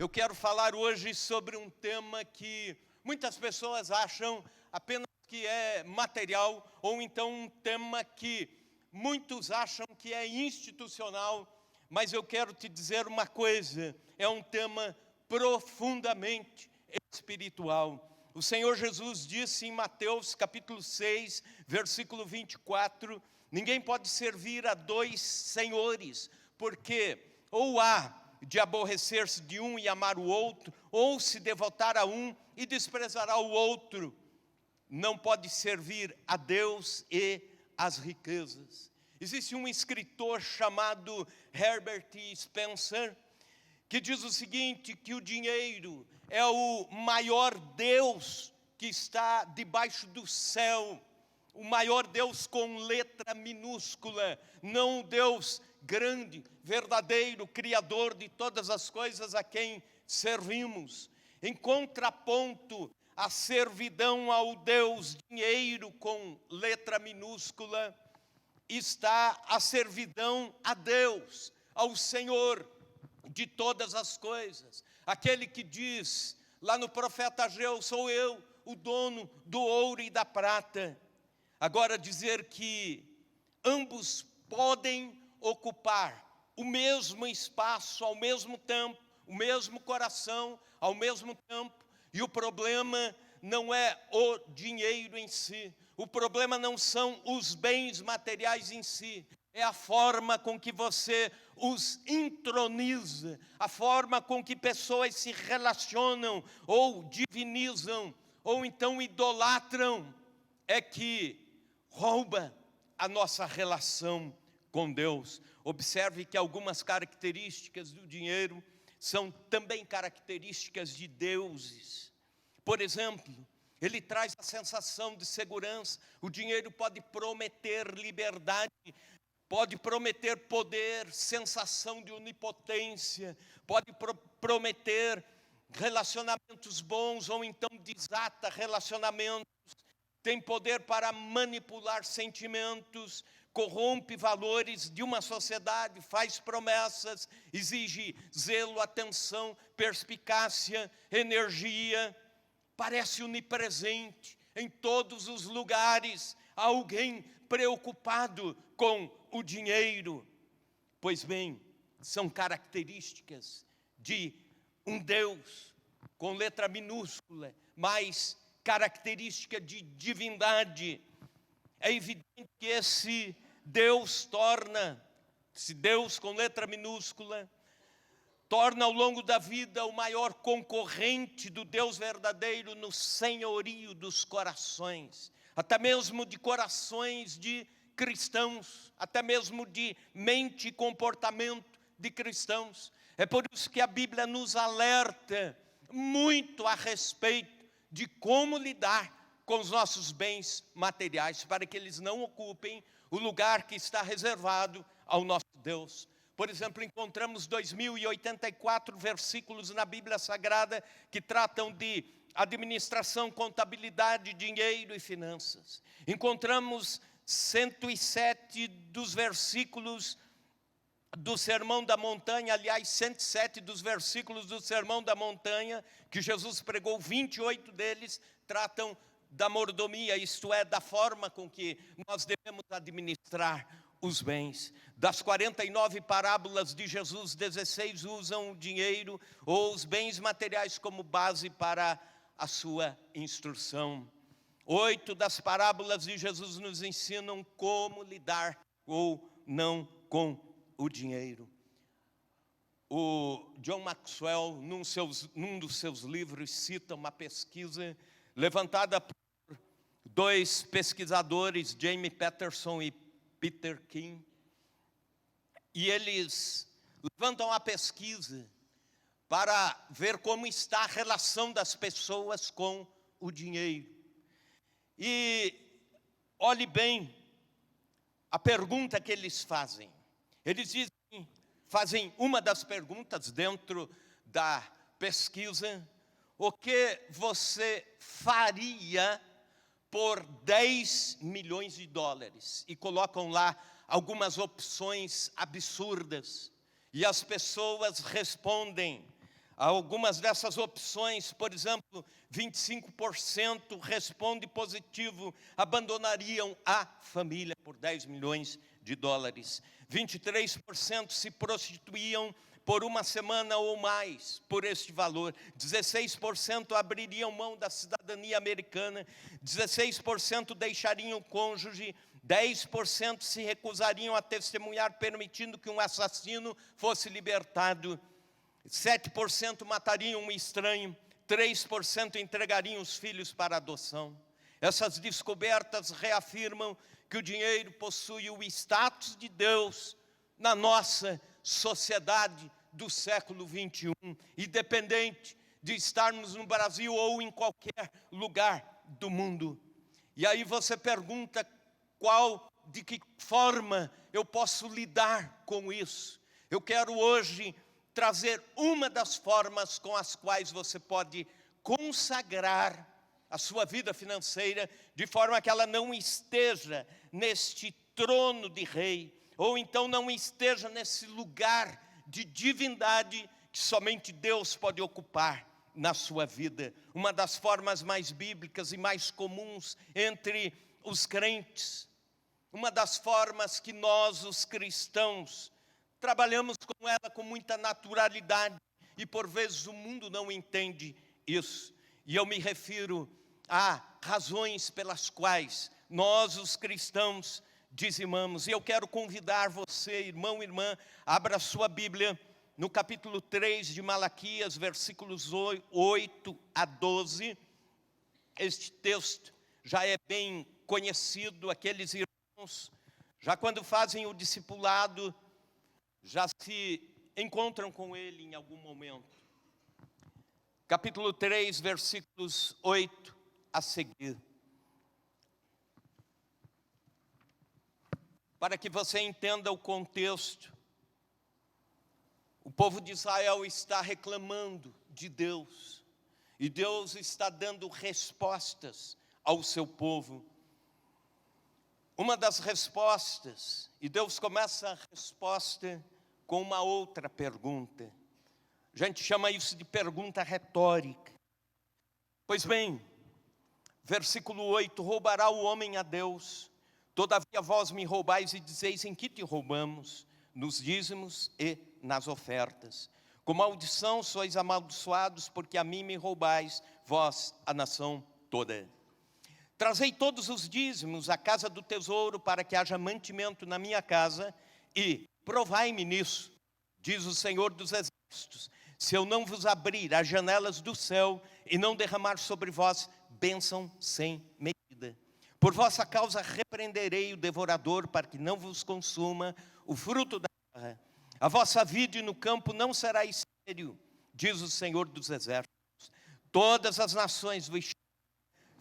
Eu quero falar hoje sobre um tema que muitas pessoas acham apenas que é material, ou então um tema que muitos acham que é institucional, mas eu quero te dizer uma coisa, é um tema profundamente espiritual. O Senhor Jesus disse em Mateus capítulo 6, versículo 24, ninguém pode servir a dois senhores, porque ou há de aborrecer-se de um e amar o outro, ou se devotar a um e desprezará o outro. Não pode servir a Deus e às riquezas. Existe um escritor chamado Herbert Spencer, que diz o seguinte, que o dinheiro é o maior Deus que está debaixo do céu, o maior Deus com letra minúscula, não o Deus grande, verdadeiro, criador de todas as coisas a quem servimos. Em contraponto à servidão ao Deus dinheiro com letra minúscula, está a servidão a Deus, ao Senhor de todas as coisas. Aquele que diz lá no profeta Ageu, sou eu, o dono do ouro e da prata. Agora dizer que ambos podem ocupar o mesmo espaço ao mesmo tempo, o mesmo coração ao mesmo tempo, e o problema não é o dinheiro em si, o problema não são os bens materiais em si, é a forma com que você os introniza, a forma com que pessoas se relacionam, ou divinizam, ou então idolatram, é que rouba a nossa relação com Deus. Observe que algumas características do dinheiro são também características de deuses. Por exemplo, ele traz a sensação de segurança. O dinheiro pode prometer liberdade, pode prometer poder, sensação de onipotência, pode prometer relacionamentos bons, ou então desata relacionamentos, tem poder para manipular sentimentos, corrompe valores de uma sociedade, faz promessas, exige zelo, atenção, perspicácia, energia, parece onipresente, em todos os lugares, alguém preocupado com o dinheiro. Pois bem, são características de um Deus com letra minúscula, mas característica de divindade. É evidente que esse Deus com letra minúscula, torna ao longo da vida o maior concorrente do Deus verdadeiro no senhorio dos corações, até mesmo de corações de cristãos, até mesmo de mente e comportamento de cristãos. É por isso que a Bíblia nos alerta muito a respeito de como lidar com os nossos bens materiais, para que eles não ocupem o lugar que está reservado ao nosso Deus. Por exemplo, encontramos 2084 versículos na Bíblia Sagrada que tratam de administração, contabilidade, dinheiro e finanças. Encontramos 107 dos versículos do Sermão da Montanha, aliás, 107 dos versículos do Sermão da Montanha, que Jesus pregou, 28 deles tratam da mordomia, isto é, da forma com que nós devemos administrar os bens. Das 49 parábolas de Jesus, 16 usam o dinheiro ou os bens materiais como base para a sua instrução. 8 das parábolas de Jesus nos ensinam como lidar ou não com o dinheiro. O John Maxwell, num dos seus livros, cita uma pesquisa levantada por dois pesquisadores, Jamie Patterson e Peter King, e eles levantam a pesquisa para ver como está a relação das pessoas com o dinheiro. E olhe bem a pergunta que eles fazem. Eles fazem uma das perguntas dentro da pesquisa: o que você faria por 10 milhões de dólares? E colocam lá algumas opções absurdas. E as pessoas respondem: Algumas dessas opções, por exemplo, 25% responde positivo, abandonariam a família por 10 milhões de dólares. 23% se prostituíam por uma semana ou mais por este valor. 16% abririam mão da cidadania americana. 16% deixariam o cônjuge. 10% se recusariam a testemunhar, permitindo que um assassino fosse libertado. 7% matariam um estranho, 3% entregariam os filhos para adoção. Essas descobertas reafirmam que o dinheiro possui o status de Deus na nossa sociedade do século 21, independente de estarmos no Brasil ou em qualquer lugar do mundo. E aí você pergunta de que forma eu posso lidar com isso? Eu quero hoje trazer uma das formas com as quais você pode consagrar a sua vida financeira, de forma que ela não esteja neste trono de rei, ou então não esteja nesse lugar de divindade que somente Deus pode ocupar na sua vida. Uma das formas mais bíblicas e mais comuns entre os crentes, uma das formas que nós, os cristãos, trabalhamos com ela com muita naturalidade, e por vezes o mundo não entende isso. E eu me refiro a razões pelas quais nós, os cristãos, dizimamos. E eu quero convidar você, irmão e irmã, abra sua Bíblia no capítulo 3 de Malaquias, versículos 8 a 12. Este texto já é bem conhecido, aqueles irmãos, já quando fazem o discipulado, já se encontram com ele em algum momento. Capítulo 3, versículos 8 a seguir. Para que você entenda o contexto, o povo de Israel está reclamando de Deus, e Deus está dando respostas ao seu povo. Uma das respostas, e Deus começa a resposta com uma outra pergunta. A gente chama isso de pergunta retórica. Pois bem, versículo 8, roubará o homem a Deus, todavia vós me roubais e dizeis, em que te roubamos? Nos dízimos e nas ofertas. Com maldição sois amaldiçoados, porque a mim me roubais, vós, a nação toda. Trazei todos os dízimos à casa do tesouro, para que haja mantimento na minha casa, e provai-me nisso, diz o Senhor dos Exércitos, se eu não vos abrir as janelas do céu, e não derramar sobre vós bênção sem medida. Por vossa causa repreenderei o devorador, para que não vos consuma o fruto da terra. A vossa vide no campo não será estéril, diz o Senhor dos Exércitos. Todas as nações vos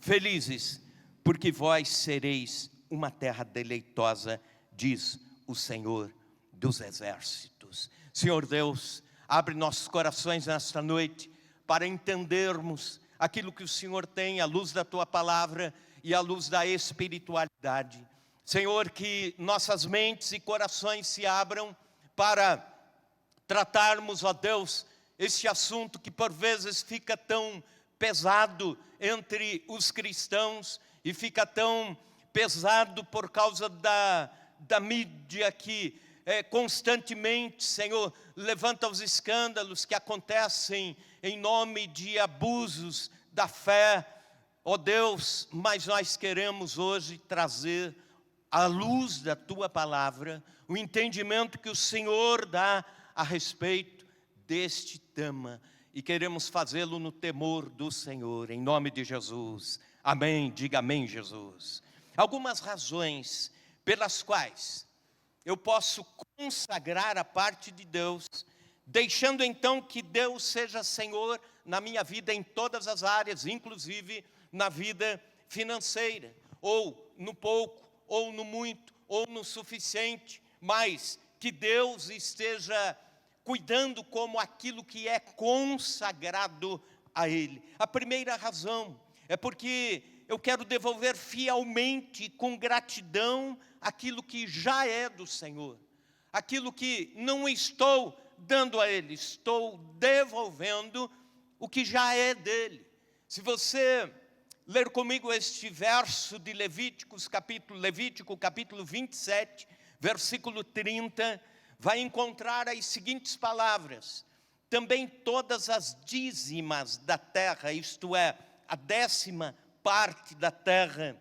felizes, porque vós sereis uma terra deleitosa, diz o Senhor dos Exércitos. Senhor Deus, abre nossos corações nesta noite, para entendermos aquilo que o Senhor tem, à luz da Tua Palavra e à luz da espiritualidade. Senhor, que nossas mentes e corações se abram para tratarmos, ó Deus, este assunto que por vezes fica tão pesado entre os cristãos, e fica tão pesado por causa da mídia que constantemente, Senhor, levanta os escândalos que acontecem em nome de abusos da fé, ó Deus. Mas nós queremos hoje trazer à luz da Tua Palavra o entendimento que o Senhor dá a respeito deste tema, e queremos fazê-lo no temor do Senhor, em nome de Jesus. Amém, diga amém, Jesus. Algumas razões pelas quais eu posso consagrar a parte de Deus, deixando então que Deus seja Senhor na minha vida em todas as áreas, inclusive na vida financeira, ou no pouco, ou no muito, ou no suficiente, mas que Deus esteja cuidando como aquilo que é consagrado a Ele. A primeira razão é porque eu quero devolver fielmente, com gratidão, aquilo que já é do Senhor, aquilo que não estou dando a Ele, estou devolvendo o que já é dele. Se você ler comigo este verso de Levítico capítulo 27, versículo 30, vai encontrar as seguintes palavras: também todas as dízimas da terra, isto é, a 10ª parte da terra,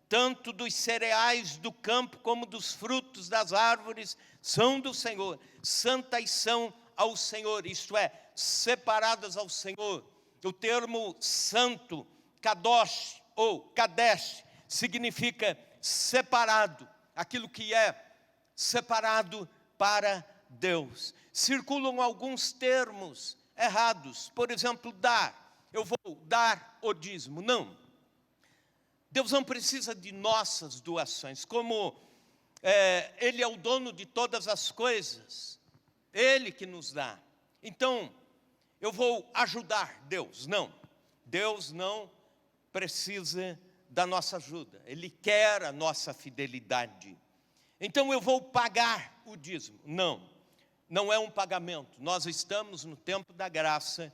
tanto dos cereais do campo como dos frutos das árvores, são do Senhor, santas são ao Senhor, isto é, separadas ao Senhor. O termo santo, kadosh ou kadesh, significa separado, aquilo que é separado para Deus. Circulam alguns termos errados, por exemplo, dar, eu vou dar o dízimo, não. Deus não precisa de nossas doações, como Ele é o dono de todas as coisas, Ele que nos dá. Então, eu vou ajudar Deus, não. Deus não precisa da nossa ajuda, Ele quer a nossa fidelidade. Então eu vou pagar o dízimo, não é um pagamento. Nós estamos no tempo da graça,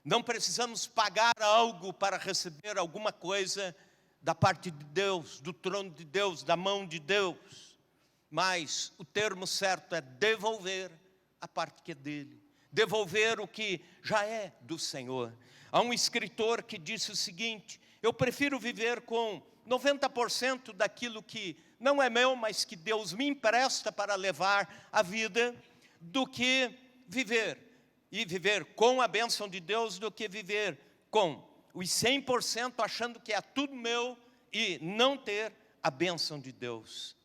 não precisamos pagar algo para receber alguma coisa da parte de Deus, do trono de Deus, da mão de Deus. Mas o termo certo é devolver a parte que é dele, devolver o que já é do Senhor. Há um escritor que disse o seguinte: eu prefiro viver com 90% daquilo que não é meu, mas que Deus me empresta para levar a vida, do que viver com a bênção de Deus, do que viver com os 100% achando que é tudo meu e não ter a bênção de Deus.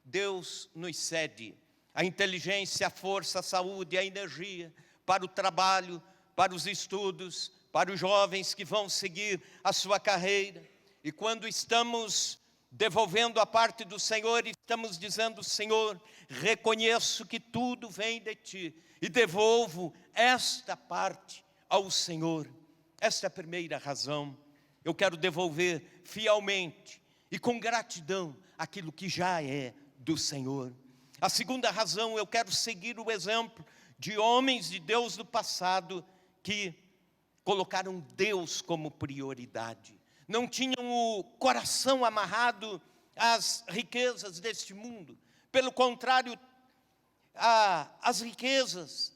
Deus nos cede a inteligência, a força, a saúde, a energia para o trabalho, para os estudos, para os jovens que vão seguir a sua carreira. E quando estamos devolvendo a parte do Senhor, estamos dizendo: Senhor, reconheço que tudo vem de Ti e devolvo esta parte ao Senhor. Esta é a primeira razão. Eu quero devolver fielmente e com gratidão aquilo que já é do Senhor. A segunda razão, eu quero seguir o exemplo de homens de Deus do passado que colocaram Deus como prioridade. Não tinham o coração amarrado às riquezas deste mundo. Pelo contrário, as riquezas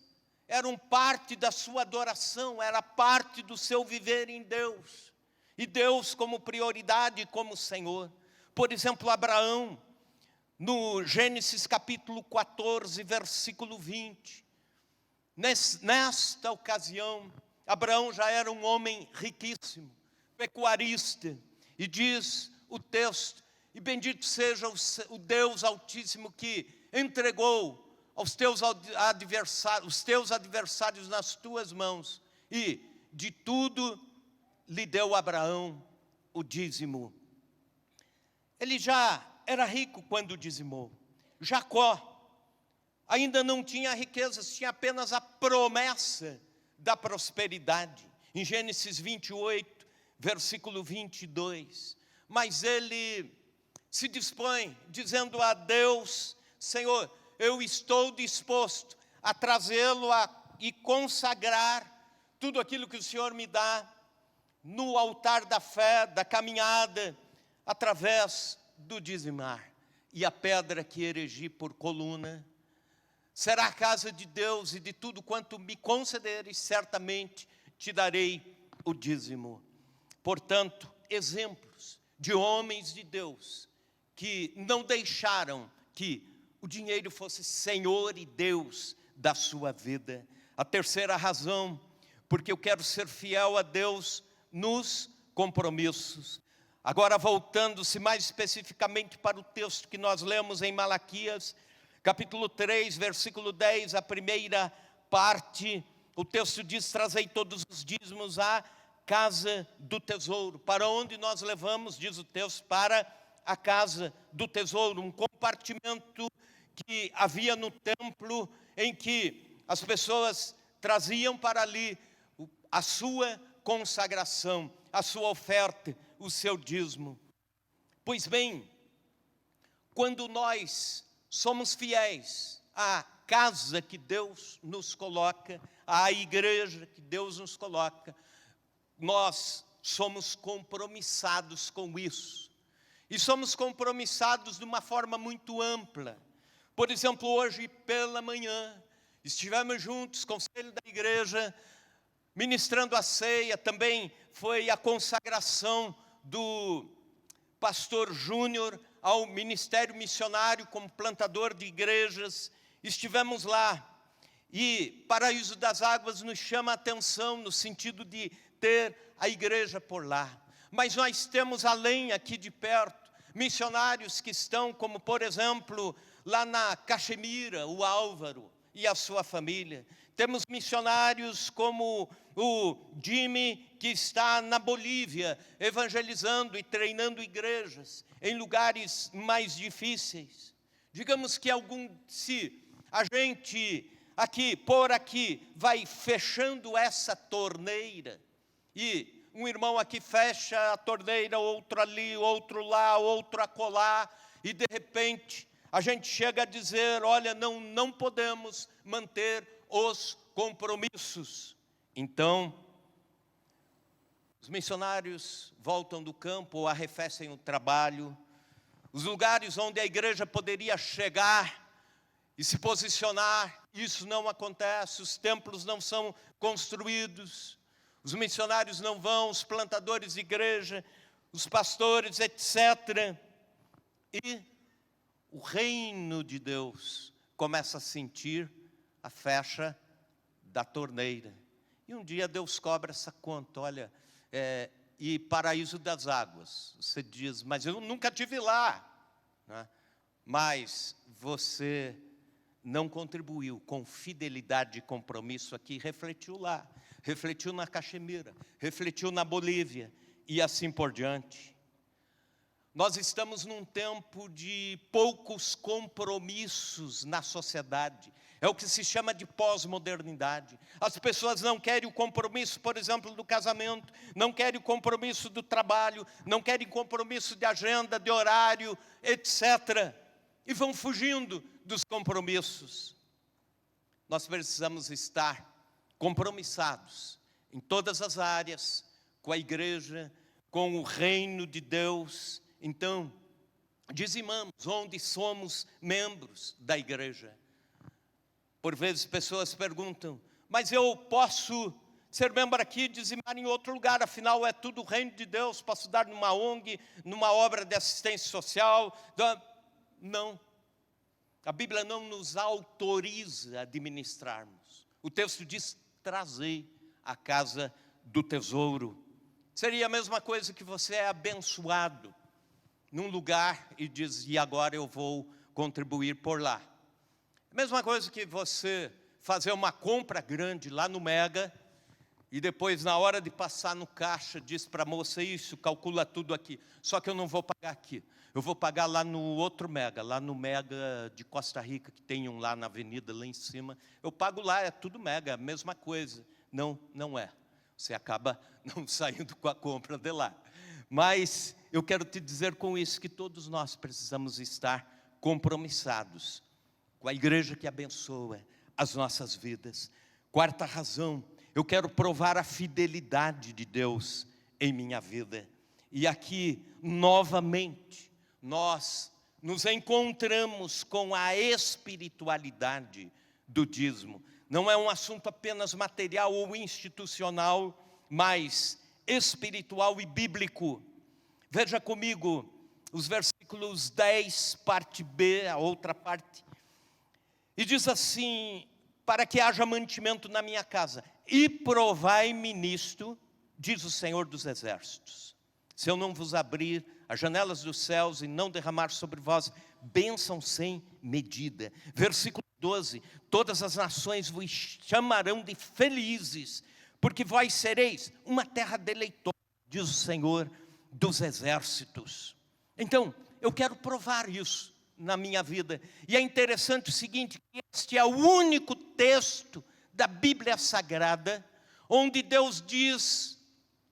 eram parte da sua adoração, era parte do seu viver em Deus. E Deus como prioridade, como Senhor. Por exemplo, Abraão, no Gênesis capítulo 14, versículo 20. Nesta ocasião, Abraão já era um homem riquíssimo, pecuarista, e diz o texto: e bendito seja o Deus Altíssimo que entregou os teus adversários nas tuas mãos, e de tudo lhe deu Abraão o dízimo. Ele já era rico quando dizimou. Jacó ainda não tinha riquezas, tinha apenas a promessa da prosperidade. Em Gênesis 28, versículo 22. Mas ele se dispõe, dizendo a Deus: Senhor, eu estou disposto a trazê-lo e consagrar tudo aquilo que o Senhor me dá no altar da fé, da caminhada, através do dizimar. E a pedra que erigi por coluna será a casa de Deus, e de tudo quanto me concederes, certamente te darei o dízimo. Portanto, exemplos de homens de Deus que não deixaram que o dinheiro fosse Senhor e Deus da sua vida. A terceira razão, porque eu quero ser fiel a Deus nos compromissos. Agora, voltando-se mais especificamente para o texto que nós lemos em Malaquias, capítulo 3, versículo 10, a primeira parte, o texto diz: trazei todos os dízimos à casa do tesouro. Para onde nós levamos, diz o texto, para a casa do tesouro, um compartimento que havia no templo, em que as pessoas traziam para ali a sua consagração, a sua oferta, o seu dízimo. Pois bem, quando nós somos fiéis à casa que Deus nos coloca, à igreja que Deus nos coloca, nós somos compromissados com isso. E somos compromissados de uma forma muito ampla. Por exemplo, hoje pela manhã, estivemos juntos, conselho da igreja, ministrando a ceia. Também foi a consagração do pastor Júnior ao ministério missionário como plantador de igrejas. Estivemos lá. E Paraíso das Águas nos chama a atenção no sentido de ter a igreja por lá. Mas nós temos além aqui de perto, missionários que estão, como por exemplo, lá na Caxemira, o Álvaro e a sua família. Temos missionários como o Jimmy, que está na Bolívia, evangelizando e treinando igrejas em lugares mais difíceis. Digamos que se a gente aqui, por aqui, vai fechando essa torneira, e um irmão aqui fecha a torneira, outro ali, outro lá, outro acolá, e de repente a gente chega a dizer, olha, não podemos manter os compromissos. Então, os missionários voltam do campo ou arrefecem o trabalho. Os lugares onde a igreja poderia chegar e se posicionar, isso não acontece, os templos não são construídos, os missionários não vão, os plantadores de igreja, os pastores, etc. E o reino de Deus começa a sentir a fecha da torneira. E um dia Deus cobra essa conta, olha, e Paraíso das Águas. Você diz, mas eu nunca estive lá, né? Mas você não contribuiu com fidelidade e compromisso aqui, refletiu lá, refletiu na Caxemira, refletiu na Bolívia e assim por diante. Nós estamos num tempo de poucos compromissos na sociedade. É o que se chama de pós-modernidade. As pessoas não querem o compromisso, por exemplo, do casamento, não querem o compromisso do trabalho, não querem compromisso de agenda, de horário, etc. E vão fugindo dos compromissos. Nós precisamos estar compromissados em todas as áreas, com a igreja, com o reino de Deus. Então, dizimamos onde somos membros da igreja. Por vezes pessoas perguntam, mas eu posso ser membro aqui e dizimar em outro lugar, afinal é tudo o reino de Deus, posso dar numa ONG, numa obra de assistência social? Não. A Bíblia não nos autoriza a administrarmos. O texto diz, trazei a casa do tesouro. Seria a mesma coisa que você é abençoado num lugar e diz, e agora eu vou contribuir por lá. A mesma coisa que você fazer uma compra grande lá no Mega e depois na hora de passar no caixa diz para a moça, isso, calcula tudo aqui, só que eu não vou pagar aqui, eu vou pagar lá no outro Mega, lá no Mega de Costa Rica, que tem um lá na avenida, lá em cima, eu pago lá, é tudo Mega, a mesma coisa. Não é, você acaba não saindo com a compra de lá. Mas eu quero te dizer com isso que todos nós precisamos estar compromissados com a igreja que abençoa as nossas vidas. Quarta razão, eu quero provar a fidelidade de Deus em minha vida. E aqui, novamente, nós nos encontramos com a espiritualidade do dízimo. Não é um assunto apenas material ou institucional, mas espiritual e bíblico. Veja comigo os versículos 10, parte B, a outra parte. E diz assim, para que haja mantimento na minha casa, e provai-me nisto, diz o Senhor dos Exércitos, se eu não vos abrir as janelas dos céus e não derramar sobre vós bênção sem medida. Versículo 12, todas as nações vos chamarão de felizes, porque vós sereis uma terra deleitora, diz o Senhor dos Exércitos. Então, eu quero provar isso na minha vida. E é interessante o seguinte, que este é o único texto da Bíblia Sagrada onde Deus diz,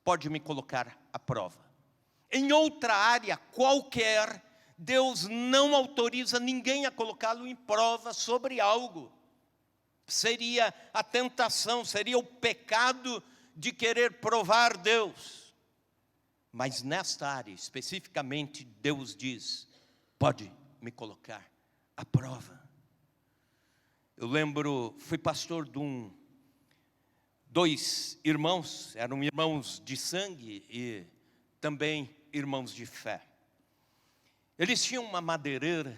pode me colocar à prova. Em outra área qualquer, Deus não autoriza ninguém a colocá-lo em prova sobre algo. seria a tentação, seria o pecado de querer provar Deus. Mas nesta área, especificamente, Deus diz: pode me colocar à prova. Eu lembro, fui pastor de dois irmãos, eram irmãos de sangue e também irmãos de fé. Eles tinham uma madeireira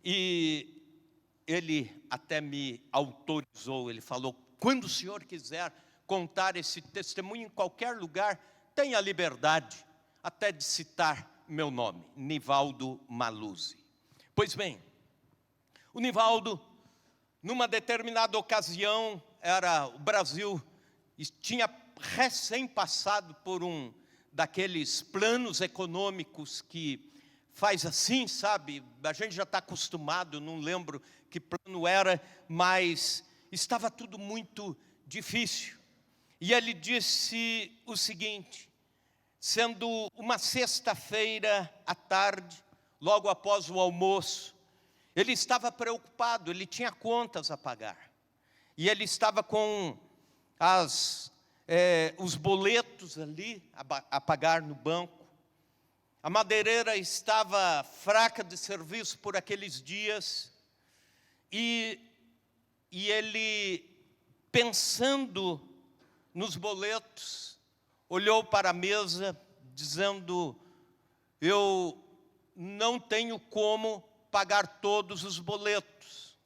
e ele até me autorizou, ele falou: quando o senhor quiser contar esse testemunho em qualquer lugar, tenha liberdade até de citar meu nome, Nivaldo Maluzzi. Pois bem, o Nivaldo, numa determinada ocasião, o Brasil tinha recém passado por um daqueles planos econômicos que faz assim, sabe? A gente já está acostumado, não lembro que plano era, mas estava tudo muito difícil. E ele disse o seguinte, sendo uma sexta-feira à tarde, logo após o almoço, ele estava preocupado, ele tinha contas a pagar. E ele estava com os boletos ali a pagar no banco. A madeireira estava fraca de serviço por aqueles dias. E ele, pensando nos boletos, olhou para a mesa, dizendo: eu não tenho como pagar todos os boletos.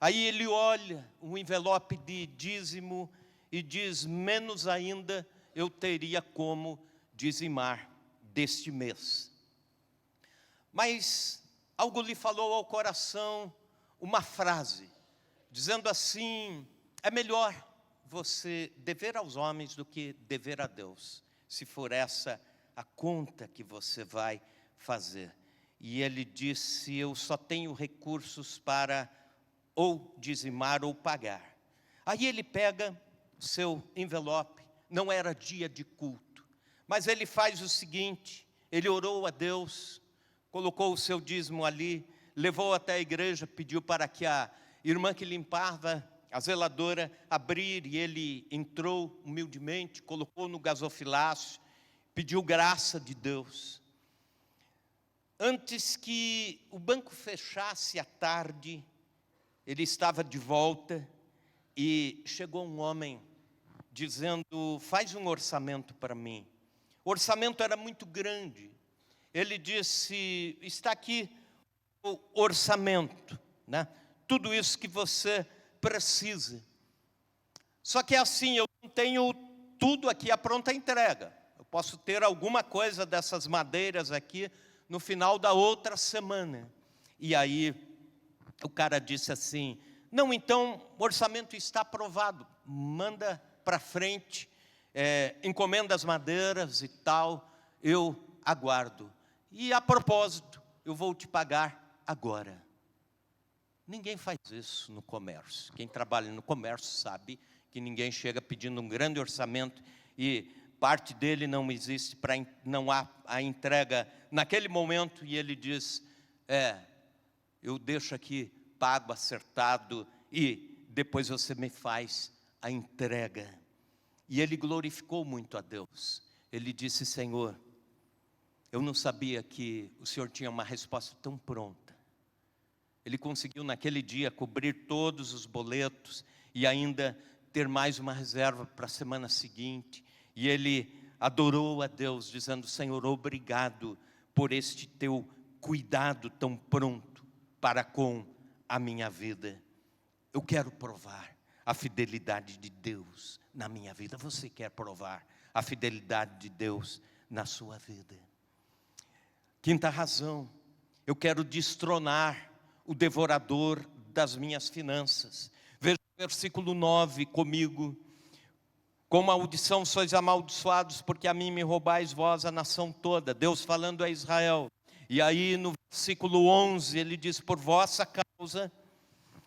Aí ele olha um envelope de dízimo e diz: menos ainda eu teria como dizimar deste mês. Mas algo lhe falou ao coração, uma frase, dizendo assim: é melhor você dever aos homens do que dever a Deus, se for essa a conta que você vai fazer. E ele disse: eu só tenho recursos para ou dizimar ou pagar. Aí ele pega o seu envelope, não era dia de culto, mas ele faz o seguinte, ele orou a Deus, colocou o seu dízimo ali, levou até a igreja, pediu para que a irmã que limpava, a zeladora, abrir, e ele entrou humildemente, colocou no gasofilácio, pediu graça de Deus. Antes que o banco fechasse à tarde, ele estava de volta e chegou um homem dizendo: faz um orçamento para mim. O orçamento era muito grande. Ele disse: está aqui o orçamento, né? Tudo isso que você precisa. Só que é assim, eu não tenho tudo aqui à pronta entrega. Eu posso ter alguma coisa dessas madeiras aqui no final da outra semana. E aí o cara disse assim: não, então o orçamento está aprovado, manda para frente, encomenda as madeiras e tal, eu aguardo. E a propósito, eu vou te pagar agora. Ninguém faz isso no comércio. Quem trabalha no comércio sabe que ninguém chega pedindo um grande orçamento e parte dele não existe, não há a entrega naquele momento, e ele diz: eu deixo aqui pago, acertado, e depois você me faz a entrega. E ele glorificou muito a Deus. Ele disse: Senhor, eu não sabia que o Senhor tinha uma resposta tão pronta. Ele conseguiu naquele dia cobrir todos os boletos e ainda ter mais uma reserva para a semana seguinte. E ele adorou a Deus, dizendo: Senhor, obrigado por este teu cuidado tão pronto para com a minha vida. Eu quero provar a fidelidade de Deus na minha vida. Você quer provar a fidelidade de Deus na sua vida? Quinta razão, eu quero destronar o devorador das minhas finanças. Veja o versículo 9 comigo. Com maldição sois amaldiçoados, porque a mim me roubais vós, a nação toda. Deus falando a Israel. E aí no versículo 11 ele diz: por vossa causa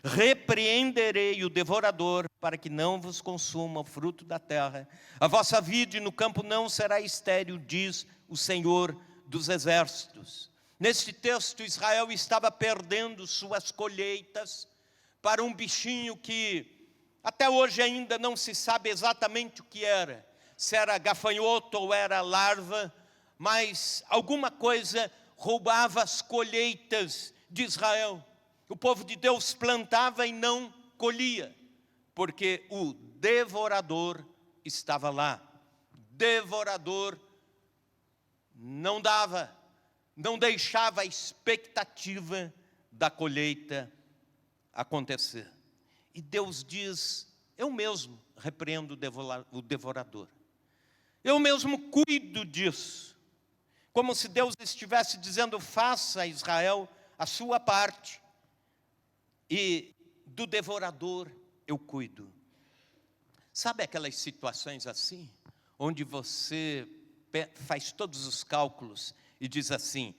repreenderei o devorador, para que não vos consuma o fruto da terra. A vossa vide no campo não será estéril, diz o Senhor dos exércitos. Neste texto, Israel estava perdendo suas colheitas para um bichinho que até hoje ainda não se sabe exatamente o que era, se era gafanhoto ou era larva, mas alguma coisa roubava as colheitas de Israel. O povo de Deus plantava e não colhia, porque o devorador estava lá. Devorador não dava, não deixava a expectativa da colheita acontecer. E Deus diz: eu mesmo repreendo o devorador. Eu mesmo cuido disso. Como se Deus estivesse dizendo: faça, Israel, a sua parte. E do devorador eu cuido. Sabe aquelas situações assim, onde você faz todos os cálculos e diz assim: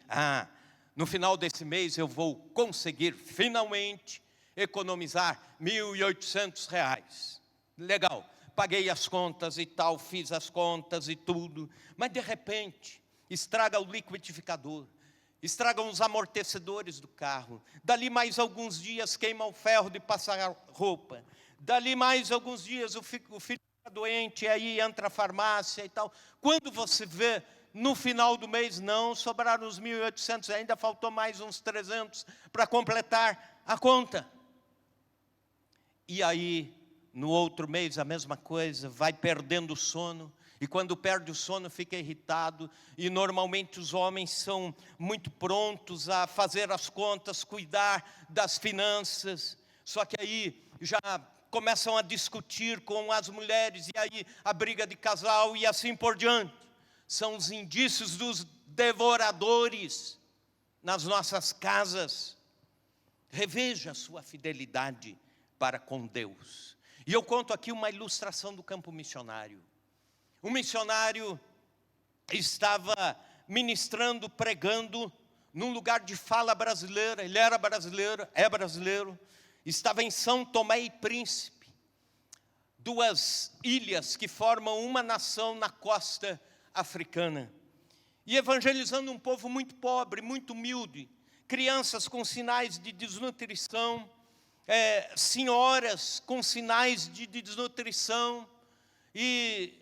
no final desse mês eu vou conseguir finalmente economizar R$1.800. Legal, paguei as contas e tal, fiz as contas e tudo, mas de repente estraga o liquidificador, estragam os amortecedores do carro, dali mais alguns dias queima o ferro de passar roupa, dali mais alguns dias o filho está doente, e aí entra a farmácia e tal. Quando você vê, no final do mês, não, sobraram os 1.800, ainda faltou mais uns 300 para completar a conta. E aí, no outro mês, a mesma coisa, vai perdendo o sono, e quando perde o sono fica irritado, e normalmente os homens são muito prontos a fazer as contas, cuidar das finanças, só que aí já começam a discutir com as mulheres, e aí a briga de casal e assim por diante. São os indícios dos devoradores nas nossas casas. Reveja a sua fidelidade para com Deus. E eu conto aqui uma ilustração do campo missionário. Um missionário estava ministrando, pregando num lugar de fala brasileira. Ele era brasileiro, é brasileiro. Estava em São Tomé e Príncipe, duas ilhas que formam uma nação na costa africana. E evangelizando um povo muito pobre, muito humilde, crianças com sinais de desnutrição, senhoras com sinais de desnutrição, e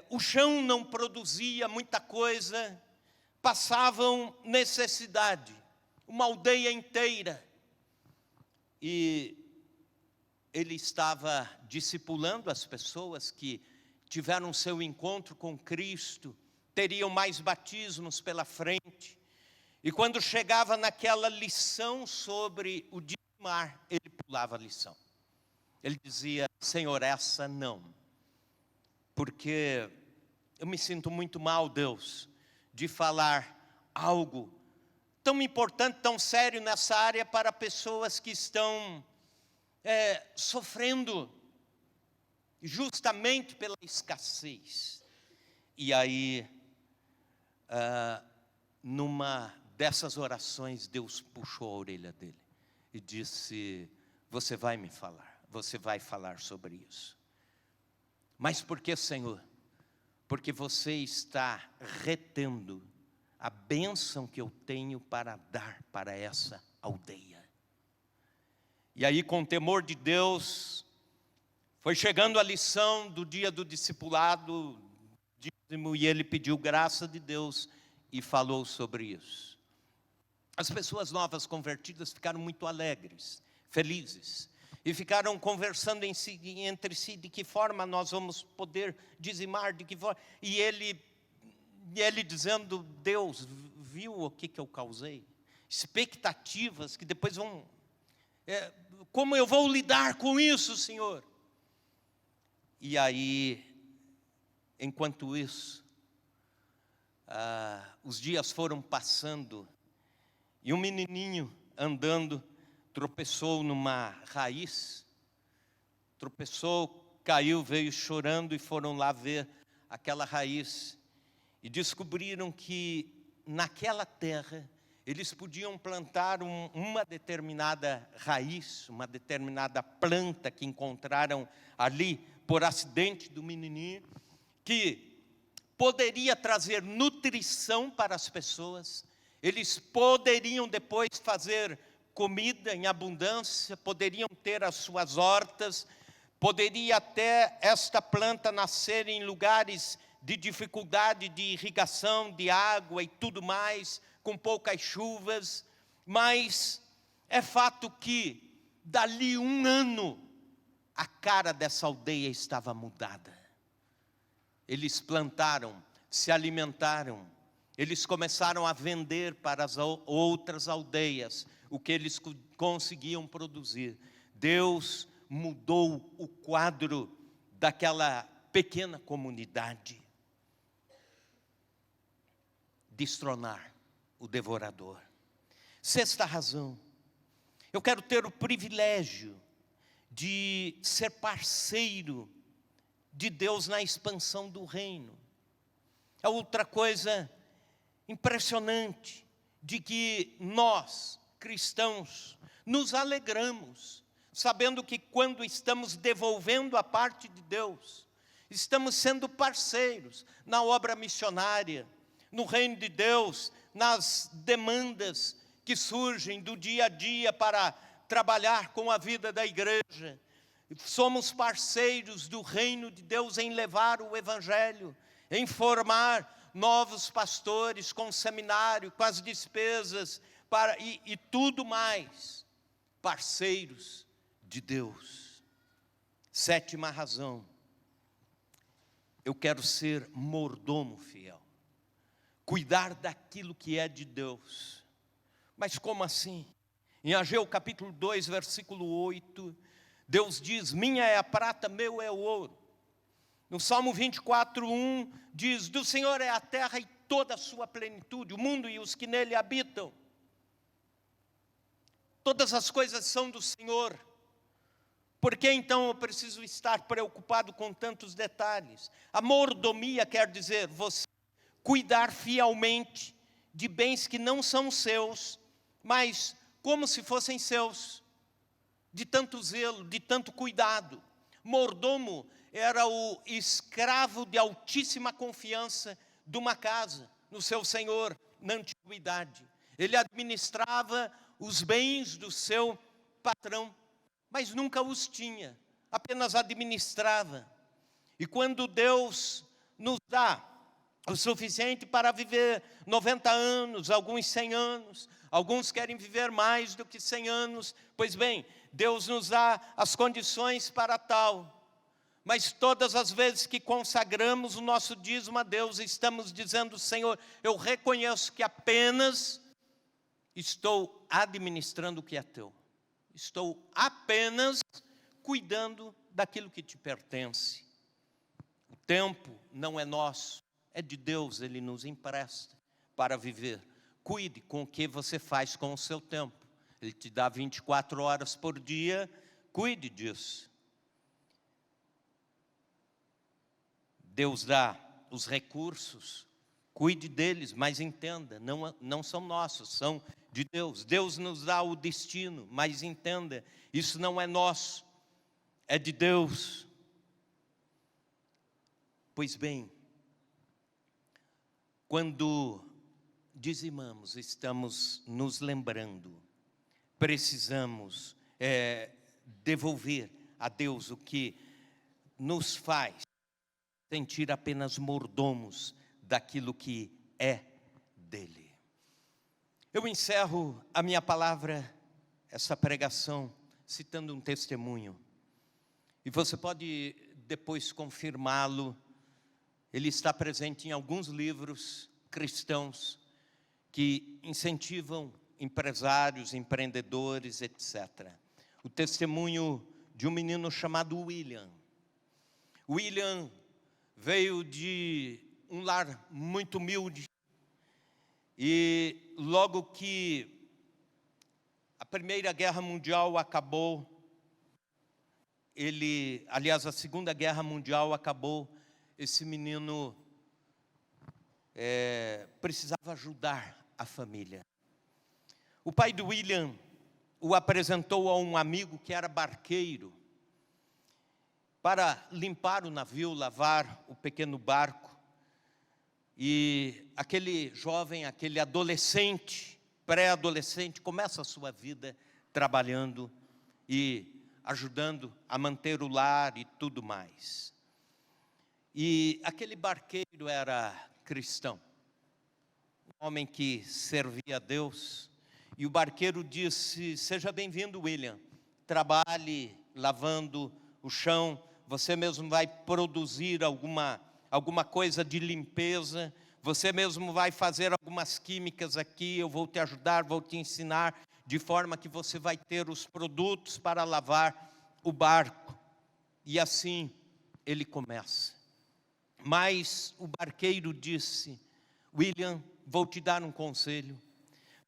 o chão não produzia muita coisa, passavam necessidade, uma aldeia inteira. E ele estava discipulando as pessoas que tiveram seu encontro com Cristo, teriam mais batismos pela frente. E quando chegava naquela lição sobre o dizimar, ele pulava a lição. Ele dizia: Senhor, essa não, porque eu me sinto muito mal, Deus, de falar algo tão importante, tão sério nessa área para pessoas que estão sofrendo justamente pela escassez. E aí, numa dessas orações, Deus puxou a orelha dele e disse: você vai me falar, você vai falar sobre isso. Mas por que, Senhor? Porque você está retendo a bênção que eu tenho para dar para essa aldeia. E aí, com temor de Deus, foi chegando a lição do dia do discipulado, e ele pediu graça de Deus e falou sobre isso. As pessoas novas convertidas ficaram muito alegres, felizes, e ficaram conversando entre si de que forma nós vamos poder dizimar, de que forma. E ele dizendo: Deus, viu o que eu causei? Expectativas que depois vão... como eu vou lidar com isso, Senhor? E aí, enquanto isso, os dias foram passando, e um menininho andando tropeçou numa raiz, tropeçou, caiu, veio chorando, e foram lá ver aquela raiz, e descobriram que naquela terra eles podiam plantar uma determinada raiz, uma determinada planta que encontraram ali por acidente do menininho, que poderia trazer nutrição para as pessoas. Eles poderiam depois fazer comida em abundância, poderiam ter as suas hortas, poderia até esta planta nascer em lugares de dificuldade de irrigação, de água e tudo mais, com poucas chuvas, mas é fato que dali 1 ano, a cara dessa aldeia estava mudada. Eles plantaram, se alimentaram, eles começaram a vender para as outras aldeias o que eles conseguiam produzir. Deus mudou o quadro daquela pequena comunidade. Destronar o devorador. 6ª razão, eu quero ter o privilégio de ser parceiro de Deus na expansão do reino. É outra coisa impressionante, de que nós, cristãos, nos alegramos, sabendo que quando estamos devolvendo a parte de Deus, estamos sendo parceiros na obra missionária, no reino de Deus, nas demandas que surgem do dia a dia para trabalhar com a vida da igreja. Somos parceiros do reino de Deus em levar o evangelho, em formar novos pastores com seminário, com as despesas e tudo mais. Parceiros de Deus. 7ª razão, eu quero ser mordomo fiel, cuidar daquilo que é de Deus. Mas como assim? Em Ageu capítulo 2, versículo 8, Deus diz: minha é a prata, meu é o ouro. No Salmo 24, 1, diz: do Senhor é a terra e toda a sua plenitude, o mundo e os que nele habitam. Todas as coisas são do Senhor. Por que então eu preciso estar preocupado com tantos detalhes? A mordomia quer dizer você cuidar fielmente de bens que não são seus, mas como se fossem seus, de tanto zelo, de tanto cuidado. Mordomo era o escravo de altíssima confiança de uma casa, no seu senhor, na antiguidade. Ele administrava os bens do seu patrão, mas nunca os tinha, apenas administrava. E quando Deus nos dá o suficiente para viver 90 anos, alguns 100 anos, alguns querem viver mais do que 100 anos, pois bem, Deus nos dá as condições para tal. Mas todas as vezes que consagramos o nosso dízimo a Deus, estamos dizendo: Senhor, eu reconheço que apenas estou administrando o que é teu. Estou apenas cuidando daquilo que te pertence. O tempo não é nosso, é de Deus, Ele nos empresta para viver. Cuide com o que você faz com o seu tempo. Ele te dá 24 horas por dia, cuide disso. Deus dá os recursos, cuide deles, mas entenda, não são nossos, são de Deus. Deus nos dá o destino, mas entenda, isso não é nosso, é de Deus. Pois bem, quando dizimamos, estamos nos lembrando, precisamos devolver a Deus o que nos faz sentir apenas mordomos daquilo que é dele. Eu encerro a minha palavra, essa pregação, citando um testemunho. E você pode depois confirmá-lo. Ele está presente em alguns livros cristãos que incentivam empresários, empreendedores, etc. O testemunho de um menino chamado William. William veio de um lar muito humilde e logo que a Primeira Guerra Mundial acabou, a Segunda Guerra Mundial acabou, esse menino precisava ajudar a família. O pai do William o apresentou a um amigo que era barqueiro, para limpar o navio, lavar o pequeno barco. E aquele jovem, aquele adolescente pré-adolescente, começa a sua vida trabalhando e ajudando a manter o lar e tudo mais. E aquele barqueiro era cristão, um homem que servia a Deus. E o barqueiro disse: seja bem-vindo, William, trabalhe lavando o chão, você mesmo vai produzir alguma coisa de limpeza, você mesmo vai fazer algumas químicas aqui, eu vou te ajudar, vou te ensinar, de forma que você vai ter os produtos para lavar o barco. E assim ele começa. Mas o barqueiro disse: William, vou te dar um conselho.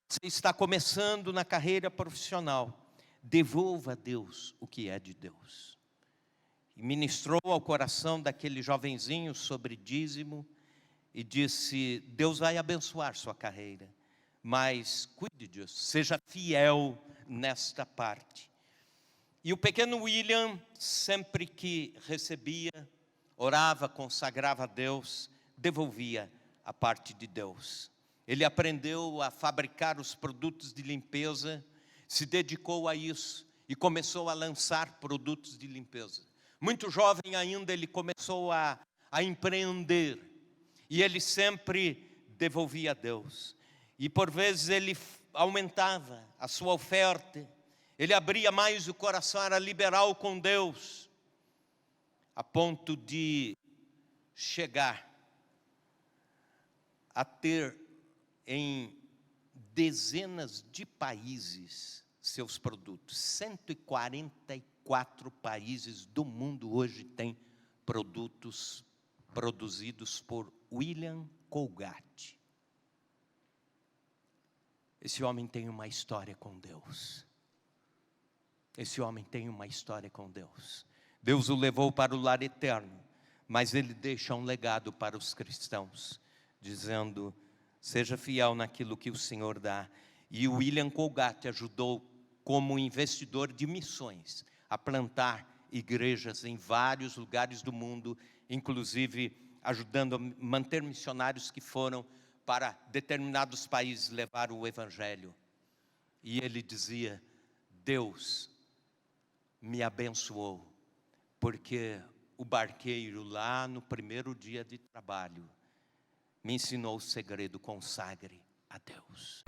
Você está começando na carreira profissional, devolva a Deus o que é de Deus. E ministrou ao coração daquele jovenzinho sobre dízimo e disse: Deus vai abençoar sua carreira, mas cuide disso, seja fiel nesta parte. E o pequeno William, sempre que recebia, orava, consagrava a Deus, devolvia a parte de Deus. Ele aprendeu a fabricar os produtos de limpeza, se dedicou a isso e começou a lançar produtos de limpeza. Muito jovem ainda, ele começou a empreender. E ele sempre devolvia a Deus. E por vezes ele aumentava a sua oferta. Ele abria mais o coração, era liberal com Deus. A ponto de chegar a ter em dezenas de países seus produtos. 144 países do mundo hoje têm produtos produzidos por William Colgate. Esse homem tem uma história com Deus. Esse homem tem uma história com Deus. Deus o levou para o lar eterno, mas ele deixa um legado para os cristãos, dizendo: seja fiel naquilo que o Senhor dá. E o William Colgate ajudou, como investidor de missões, a plantar igrejas em vários lugares do mundo, inclusive ajudando a manter missionários que foram para determinados países levar o Evangelho. E ele dizia: Deus me abençoou, porque o barqueiro lá no primeiro dia de trabalho me ensinou o segredo: consagre a Deus.